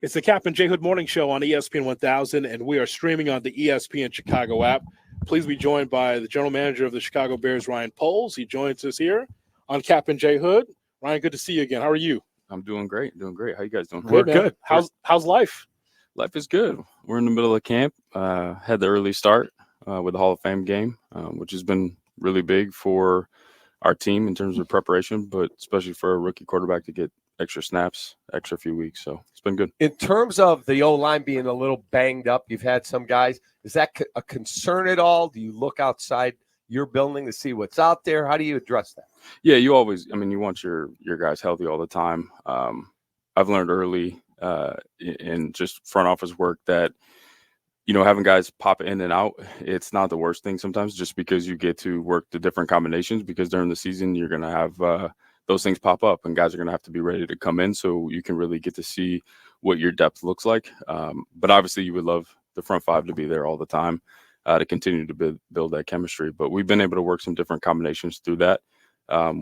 It's the Cap and J Hood Morning Show on ESPN 1000, and we are streaming on the ESPN Chicago app. Please be joined by the general manager of the Chicago Bears, Ryan Poles. He joins us here on Cap and J Hood. Ryan, good to see you again. How are you? I'm doing great. How you guys doing? We're good. How's life? Life is good. We're in the middle of camp. Had the early start with the Hall of Fame game, which has been really big for our team in terms of preparation, but especially for a rookie quarterback to get extra snaps, extra few weeks. So it's been good. In terms of the O-line being a little banged up, you've had some guys. Is that a concern at all? Do you look outside your building to see what's out there? How do you address that? Yeah, you want your guys healthy all the time. I've learned early in just front office work that, having guys pop in and out, it's not the worst thing sometimes, just because you get to work the different combinations, because during the season you're going to have those things pop up and guys are going to have to be ready to come in so you can really get to see what your depth looks like. But obviously you would love the front five to be there all the time to continue to build that chemistry. But we've been able to work some different combinations through that,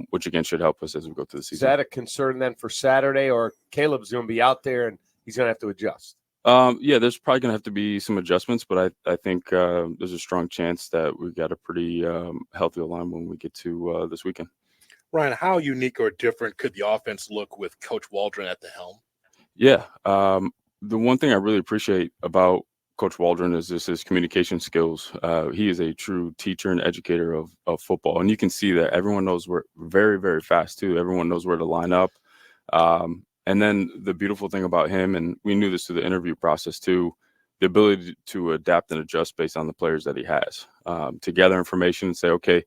which again should help us as we go through the season. Is that a concern then for Saturday, or Caleb's going to be out there and he's going to have to adjust? Yeah, there's probably going to have to be some adjustments, but I think there's a strong chance that we got a pretty healthy line when we get to this weekend. Ryan, how unique or different could the offense look with Coach Waldron at the helm? Yeah, the one thing I really appreciate about Coach Waldron is just his communication skills. He is a true teacher and educator of football, and you can see that everyone knows where very, very fast too. Everyone knows where to line up. And then the beautiful thing about him, and we knew this through the interview process too, the ability to adapt and adjust based on the players that he has, to gather information and say, okay,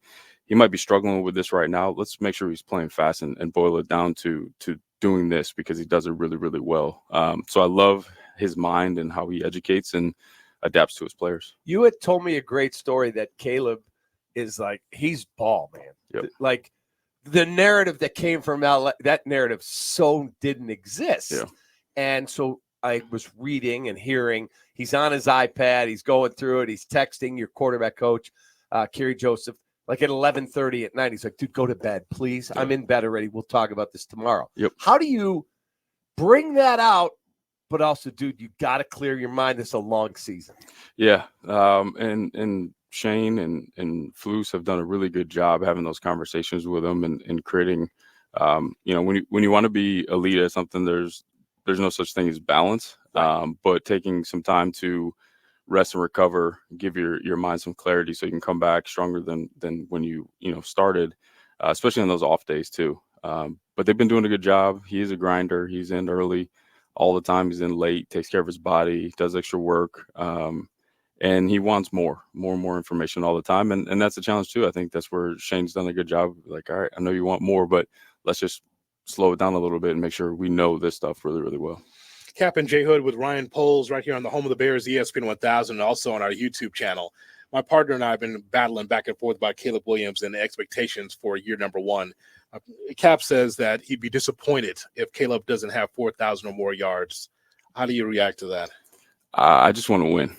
he might be struggling with this right now. Let's make sure he's playing fast and boil it down to doing this, because he does it really, really well. So I love his mind and how he educates and adapts to his players. You had told me a great story that Caleb is like, he's ball, man. Yep. Like the narrative that came from LA, that narrative so didn't exist. Yeah. And so I was reading and hearing he's on his iPad. He's going through it. He's texting your quarterback coach, Kerry Joseph, like at 11:30 at night. He's like, dude, go to bed, please. Yeah. I'm in bed already. We'll talk about this tomorrow. Yep. How do you bring that out? But also, dude, you got to clear your mind. This is a long season. Yeah. And Shane and Flus have done a really good job having those conversations with him and creating, when you want to be elite at something, there's no such thing as balance. Right. But taking some time to rest and recover, give your mind some clarity so you can come back stronger than when you started, especially on those off days too. But they've been doing a good job. He is a grinder. He's in early all the time. He's in late, takes care of his body, does extra work. And he wants more information all the time. And that's a challenge too. I think that's where Shane's done a good job. Like, all right, I know you want more, but let's just slow it down a little bit and make sure we know this stuff really, really well. Cap and J Hood with Ryan Poles right here on the home of the Bears, ESPN 1000, and also on our YouTube channel. My partner and I have been battling back and forth about Caleb Williams and the expectations for year number one. Cap says that he'd be disappointed if Caleb doesn't have 4,000 or more yards. How do you react to that? I just want to win.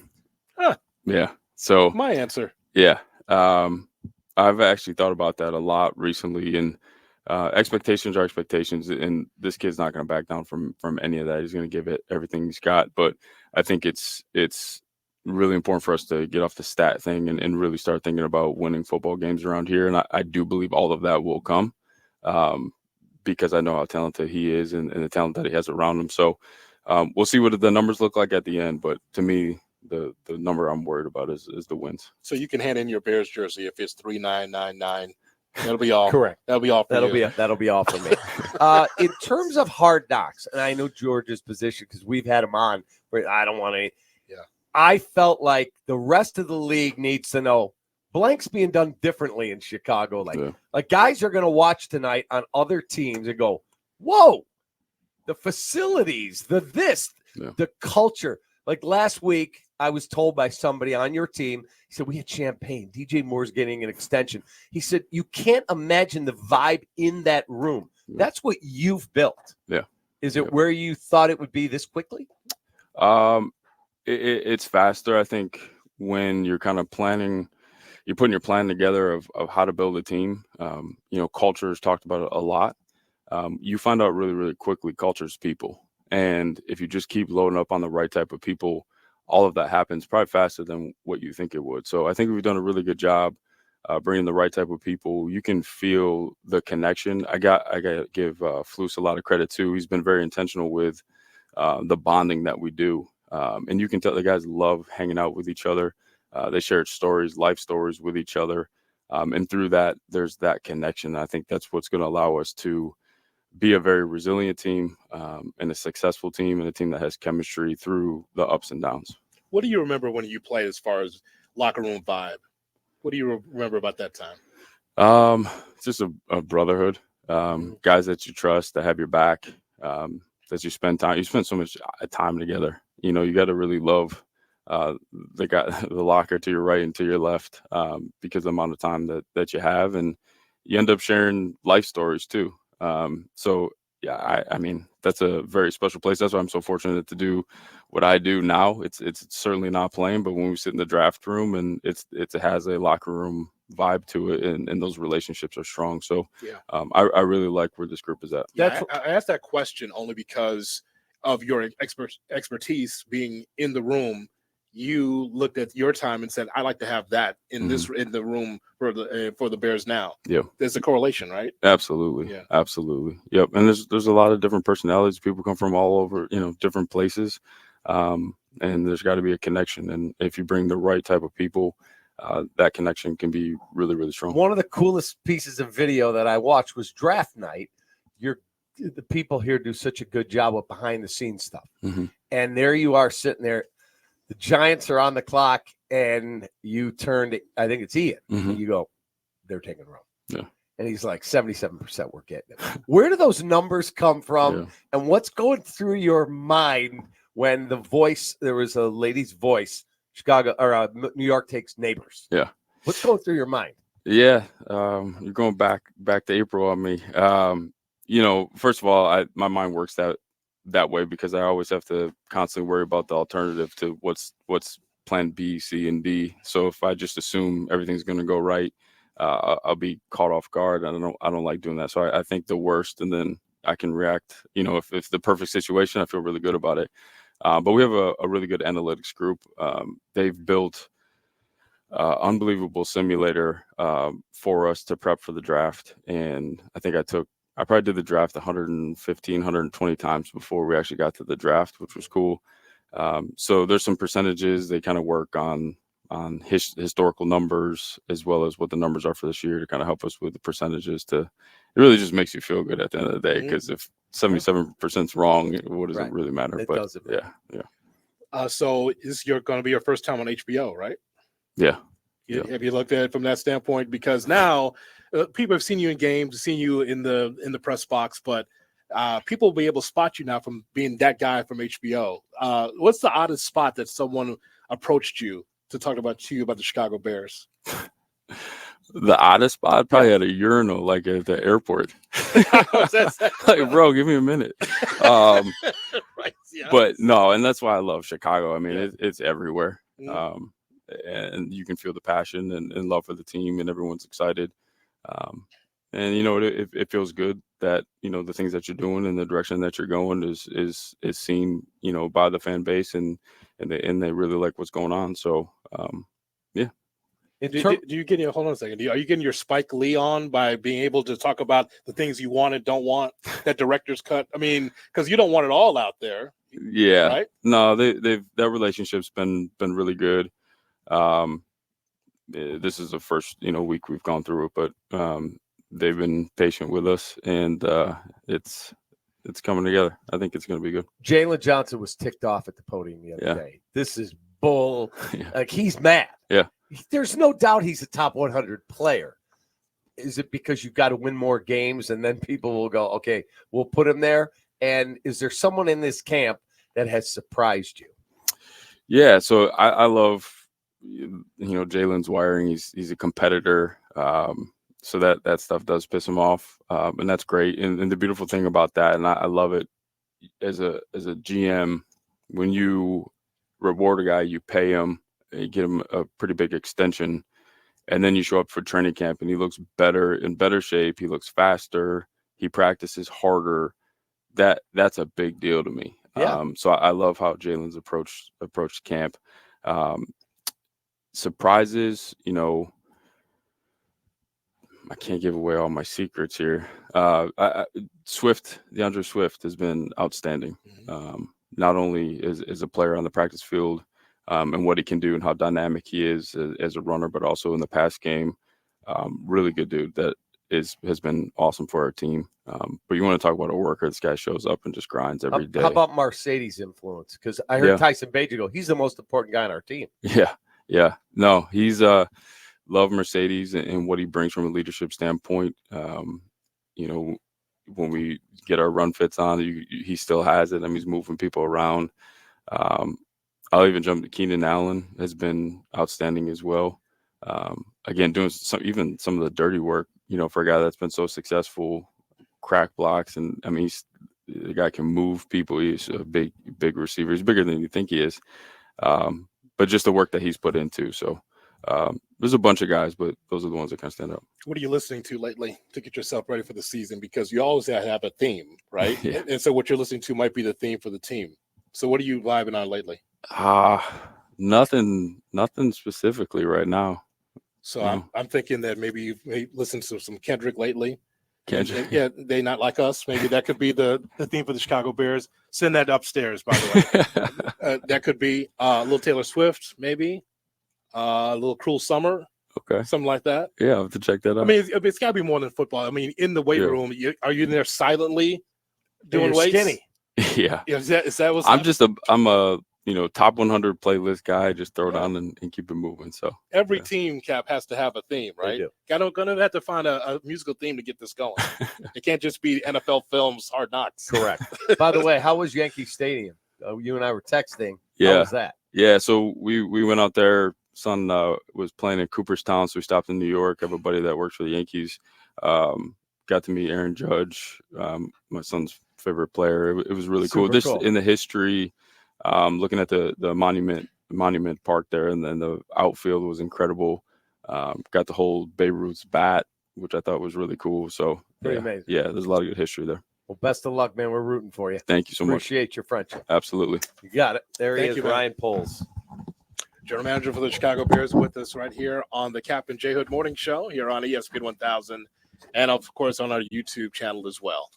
Huh. Yeah. So my answer. Yeah. I've actually thought about that a lot recently, and expectations are expectations, and this kid's not going to back down from any of that. He's going to give it everything he's got. But I think it's really important for us to get off the stat thing and really start thinking about winning football games around here. And I do believe all of that will come, because I know how talented he is and the talent that he has around him. So we'll see what the numbers look like at the end. But to me, the number I'm worried about is the wins. So you can hand in your Bears jersey if it's 3999. That'll be all. Correct. That'll be all for you. That'll be all for me. In terms of hard knocks, and I know George's position because we've had him on, but I don't want to. Yeah. I felt like the rest of the league needs to know blank's being done differently in Chicago. Like guys are going to watch tonight on other teams and go, "Whoa, the facilities, the culture." Like last week, I was told by somebody on your team, he said, we had champagne. DJ Moore's getting an extension. He said, you can't imagine the vibe in that room. Yeah. That's what you've built. Yeah. Is it where you thought it would be this quickly? It's faster. I think when you're kind of planning, you're putting your plan together of how to build a team. Culture is talked about a lot. You find out really, really quickly culture is people. And if you just keep loading up on the right type of people, all of that happens probably faster than what you think it would. So I think we've done a really good job bringing the right type of people. You can feel the connection. I got to give Flus a lot of credit too. He's been very intentional with the bonding that we do. And you can tell the guys love hanging out with each other. They shared stories, life stories with each other. And through that, there's that connection. I think that's what's going to allow us to be a very resilient team and a successful team and a team that has chemistry through the ups and downs. What do you remember when you played as far as locker room vibe? What do you remember about that time? It's just a brotherhood. Guys that you trust, that have your back, that you spend time. You spend so much time together. You know, you got to really love the locker to your right and to your left because of the amount of time that you have, and you end up sharing life stories too. So yeah, I mean, that's a very special place. That's why I'm so fortunate to do what I do now. It's certainly not playing, but when we sit in the draft room and it has a locker room vibe to it, and those relationships are strong. So yeah, I really like where this group is at. Yeah, I asked that question only because of your expertise being in the room. You looked at your time and said, "I like to have that in the room for the Bears now." Yeah, there's a correlation, right? Absolutely, yeah, absolutely. Yep, and there's a lot of different personalities. People come from all over, different places, and there's got to be a connection. And if you bring the right type of people, that connection can be really, really strong. One of the coolest pieces of video that I watched was draft night. The people here do such a good job with behind the scenes stuff, and there you are sitting there. The Giants are on the clock, and you turned. I think it's Ian. And you go, they're taking room. Yeah. And he's like, 77% we're getting it. Where do those numbers come from? Yeah. And what's going through your mind when there was a lady's voice, Chicago or New York takes Neighbors? Yeah. What's going through your mind? Yeah. You're going back to April on me. First of all, my mind works that way because I always have to constantly worry about the alternative to what's plan B, C, and D. So if I just assume everything's going to go right, I'll be caught off guard. I don't like doing that. So I think the worst, and then I can react. If the perfect situation, I feel really good about it. But we have a really good analytics group. They've built unbelievable simulator for us to prep for the draft, and I think I probably did the draft 115, 120 times before we actually got to the draft, which was cool. So there's some percentages. They kind of work on historical numbers as well as what the numbers are for this year to kind of help us with the percentages. It really just makes you feel good at the end of the day, because if 77% is wrong, what does it really matter? It but doesn't matter. Yeah. So this is going to be your first time on HBO, right? Yeah. Have you looked at it from that standpoint? Because now people have seen you in games, seen you in the press box, but people will be able to spot you now from being that guy from HBO. What's the oddest spot that someone approached you to talk about the Chicago Bears? The oddest spot, probably at a urinal, like at the airport. Like, bro, give me a minute. Right, yeah. But no, and that's why I love Chicago. I mean, it's everywhere. And you can feel the passion and love for the team, and everyone's excited. And it feels good that the things that you're doing and the direction that you're going is seen by the fan base, and they really like what's going on. So yeah. Do you get hold on a second? Are you getting your Spike Lee on by being able to talk about the things you want and don't want, that director's cut? I mean, because you don't want it all out there. Yeah. Right? No, that relationship's been really good. This is the first week we've gone through it, but they've been patient with us, and it's coming together. I think it's going to be good. Jalen Johnson was ticked off at the podium the other day. This is bull. Like, he's mad. Yeah. There's no doubt he's a top 100 player. Is it because you've got to win more games and then people will go, okay, we'll put him there? And is there someone in this camp that has surprised you? Yeah. So I love, Jalen's wiring. He's a competitor. So that stuff does piss him off. And that's great. And the beautiful thing about that, and I love it as a GM, when you reward a guy, you pay him, you get him a pretty big extension, and then you show up for training camp and he looks in better shape. He looks faster. He practices harder. that's a big deal to me. Yeah. So I love how Jalen's approached camp. Surprises, I can't give away all my secrets here. DeAndre Swift has been outstanding. Not only is a player on the practice field and what he can do and how dynamic he is as a runner, but also in the pass game. Really good dude that has been awesome for our team. But you want to talk about a worker, this guy shows up and just grinds every day. How about Mercedes' influence? Because I heard Tyson Bagent go, he's the most important guy on our team. Yeah. No, he's love Mercedes and what he brings from a leadership standpoint. When we get our run fits on, he still has it. I mean, he's moving people around. I'll even jump to Keenan Allen has been outstanding as well. Again, doing some of the dirty work, for a guy that's been so successful, crack blocks. And I mean, the guy can move people. He's a big receiver. He's bigger than you think he is. But just the work that he's put into. So there's a bunch of guys, but those are the ones that kind of stand out. What are you listening to lately to get yourself ready for the season? Because you always have a theme, right? Yeah. And so what you're listening to might be the theme for the team. So what are you vibing on lately? Nothing specifically right now. So I'm thinking that maybe you've listened to some Kendrick lately. Kendrick. Yeah, They Not Like Us. Maybe that could be the theme for the Chicago Bears. Send that upstairs, by the way. That could be a little Taylor Swift, maybe. A little Cruel Summer. Okay. Something like that. Yeah, I'll have to check that out. I mean, it's got to be more than football. I mean, in the weight room, are you in there silently doing weights? Skinny. Yeah. Is that what's I'm a top 100 playlist guy. Just throw it on and keep it moving. So every team, Cap, has to have a theme, right? Gonna have to find a musical theme to get this going. It can't just be NFL Films Hard Knocks. Correct. By the way, how was Yankee Stadium? You and I were texting. Yeah. How was that? Yeah. So we went out there. Son was playing in Cooperstown, so we stopped in New York. I have a buddy that works for the Yankees. Got to meet Aaron Judge, my son's favorite player. It was really cool. Just in the history, looking at the monument park there, and then the outfield was incredible. Got to hold Babe Ruth's bat, which I thought was really cool. So pretty amazing. Yeah, there's a lot of good history there. Well, best of luck, man. We're rooting for you. Thank you so much. Appreciate your friendship. Absolutely. You got it. There he is, you, Ryan Poles. General Manager for the Chicago Bears with us right here on the Captain J Hood Morning Show here on ESPN 1000 and, of course, on our YouTube channel as well.